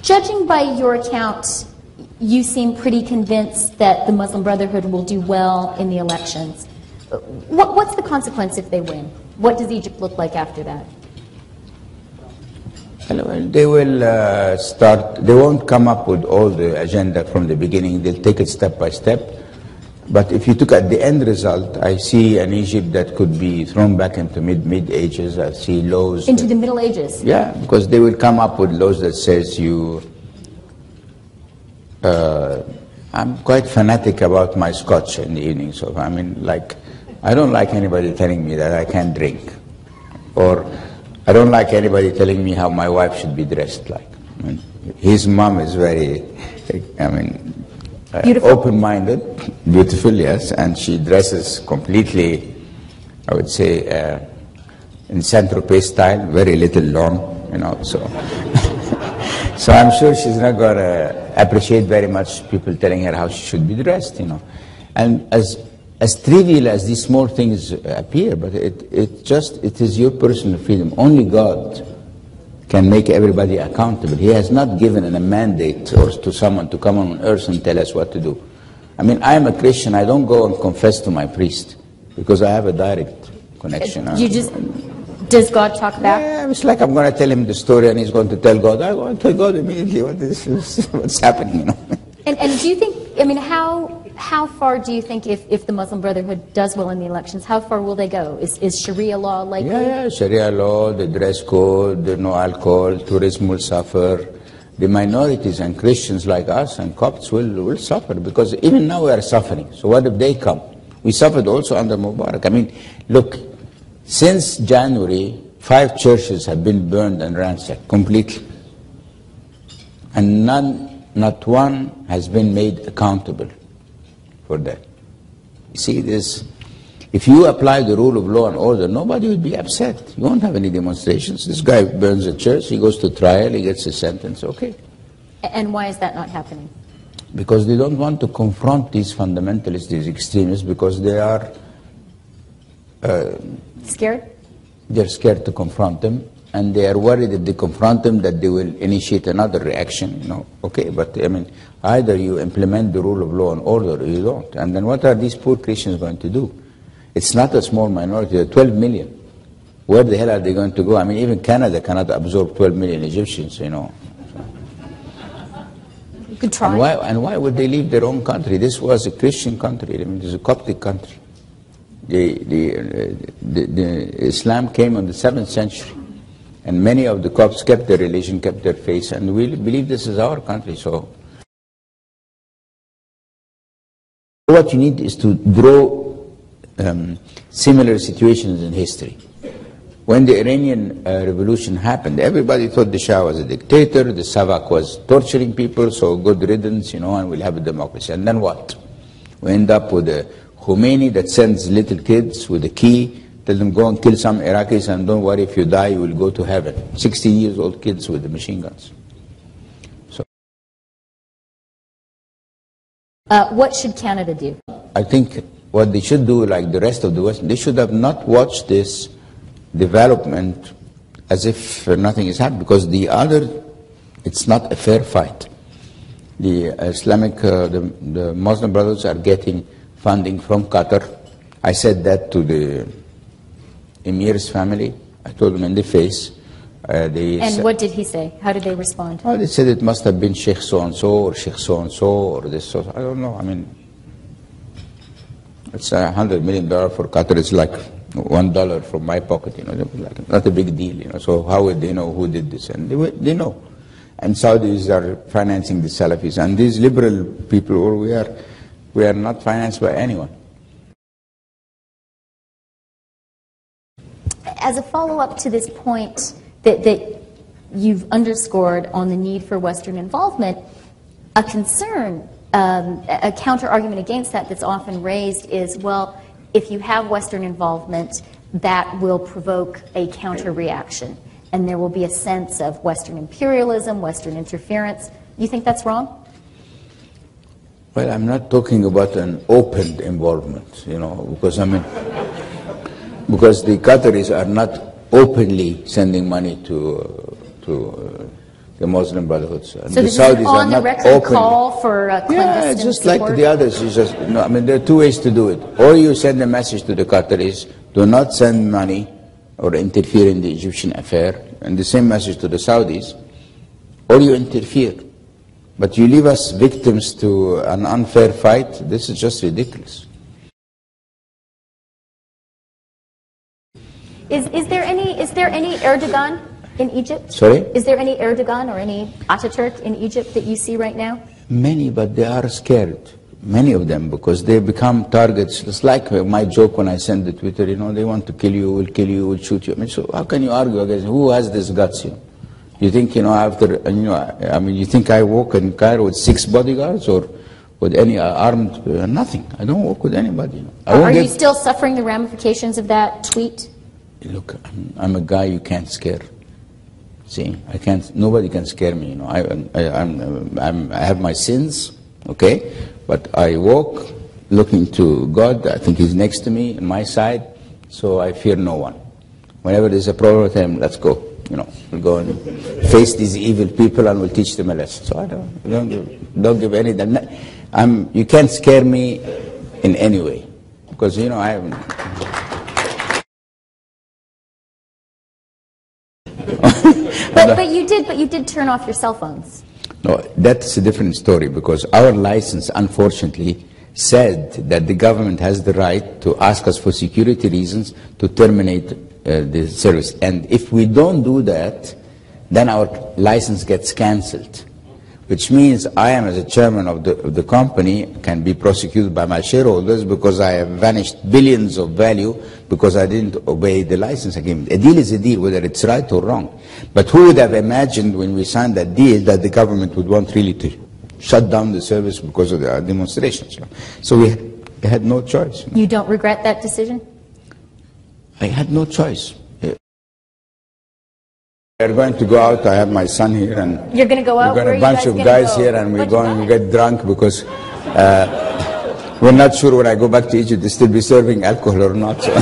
Judging by your account, you seem pretty convinced that the Muslim Brotherhood will do well in the elections. What's the consequence if they win? What does Egypt look like after that? Well, they will start, they won't come up with all the agenda from the beginning. They'll take it step by step. But if you look at the end result, I see an Egypt that could be thrown back into mid ages. I see laws. Into the Middle Ages? Yeah, because they will come up with laws that says you... I'm quite fanatic about my scotch in the evening. So, I mean, like, I don't like anybody telling me that I can't drink. Or I don't like anybody telling me how my wife should be dressed like. I mean, his mom is very, I mean, open-minded, beautiful, yes, and she dresses completely, I would say, in Saint-Tropez style, very little long, you know, so. So I'm sure she's not going to appreciate very much people telling her how she should be dressed, you know. And as trivial as these small things appear, but it is your personal freedom. Only God can make everybody accountable. He has not given a mandate or to someone to come on earth and tell us what to do. I mean, I am a Christian. I don't go and confess to my priest because I have a direct connection. Does God talk back? Yeah, it's like I'm going to tell him the story and he's going to tell God. I want to tell God immediately what's happening, you know. And do you think, I mean, how far do you think if the Muslim Brotherhood does well in the elections, how far will they go? Is Sharia law likely? Yeah, Sharia law, the dress code, the no alcohol, tourism will suffer. The minorities and Christians like us and Copts will suffer because even now we are suffering. So what if they come? We suffered also under Mubarak. I mean, look, since January, 5 churches have been burned and ransacked completely. And not one has been made accountable for that. You see this, if you apply the rule of law and order, nobody would be upset. You won't have any demonstrations. This guy burns a church, he goes to trial, he gets a sentence, okay. And why is that not happening? Because they don't want to confront these fundamentalists, these extremists, because they are... scared? They're scared to confront them, and they are worried if they confront them that they will initiate another reaction, you know. Okay, but I mean, either you implement the rule of law and order or you don't. And then what are these poor Christians going to do? It's not a small minority, they're 12 million. Where the hell are they going to go? I mean, even Canada cannot absorb 12 million Egyptians, you know. You could try. And why would they leave their own country? This was a Christian country, I mean, this is a Coptic country. The Islam came in the 7th century, and many of the Copts kept their religion, kept their faith, and we believe this is our country. So what you need is to draw similar situations in history. When the Iranian revolution happened, everybody thought the Shah was a dictator, the Savak was torturing people, so good riddance, you know, and we'll have a democracy. And then what? We end up with a Khomeini that sends little kids with a key, tell them go and kill some Iraqis and don't worry, if you die you will go to heaven. 16-year-old kids with the machine guns. So, what should Canada do? I think what they should do, like the rest of the West, they should have not watched this development as if nothing is happening, because it's not a fair fight. The Islamic, the Muslim brothers are getting funding from Qatar. I said that to the Emir's family. I told them in the face. And what did he say? How did they respond? Oh, they said it must have been Sheikh so-and-so or Sheikh so-and-so or this so. I don't know. I mean, it's $100 million for Qatar. It's like $1 from my pocket, you know. Like, not a big deal, you know. So how would they know who did this? And they know. And Saudis are financing the Salafis. And these liberal people, or we are not financed by anyone. As a follow-up to this point that you've underscored on the need for Western involvement, a concern, a counter-argument against that that's often raised is, well, if you have Western involvement, that will provoke a counter-reaction, and there will be a sense of Western imperialism, Western interference. You think that's wrong? Well, I'm not talking about an open involvement, you know, because I mean, because the Qataris are not openly sending money to the Muslim Brotherhoods. And So the this Saudis is an on-the-record call for clandestine yeah, just support? like the others. You just, I mean, there are two ways to do it. Or you send a message to the Qataris, do not send money or interfere in the Egyptian affair, and the same message to the Saudis, or you interfere. But you leave us victims to an unfair fight. This is just ridiculous. Is there any Erdogan in Egypt? Sorry? Is there any Erdogan or any Ataturk in Egypt that you see right now? Many, but they are scared. Many of them, because they become targets. It's like my joke when I send the Twitter, you know, they want to kill you, will kill you, will shoot you. I mean, so how can you argue against who has this guts? You think, you know, after, you know, I mean, you think I walk in Cairo with 6 bodyguards or with any armed, nothing. I don't walk with anybody. You know. Are you still suffering the ramifications of that tweet? Look, I'm a guy you can't scare. See, I can't. Nobody can scare me. You know, I have my sins, okay, but I walk looking to God. I think He's next to me, on my side, so I fear no one. Whenever there's a problem with Him, let's go. You know, we'll go and face these evil people, and we'll teach them a lesson. So I don't give any. You can't scare me in any way, because you know I haven't. But you did turn off your cell phones. No, that's a different story, because our license, unfortunately, said that the government has the right to ask us for security reasons to terminate the service. And if we don't do that, then our license gets cancelled, which means I am, as a chairman of the company, can be prosecuted by my shareholders because I have vanished billions of value because I didn't obey the license agreement. A deal is a deal, whether it's right or wrong. But who would have imagined when we signed that deal that the government would want really to shut down the service because of the demonstrations? So we had no choice. You don't regret that decision? I had no choice. We're going to go out. I have my son here, and you're going to go out. We've got a bunch of guys here, and we're going to get drunk because we're not sure when I go back to Egypt to still be serving alcohol or not. So.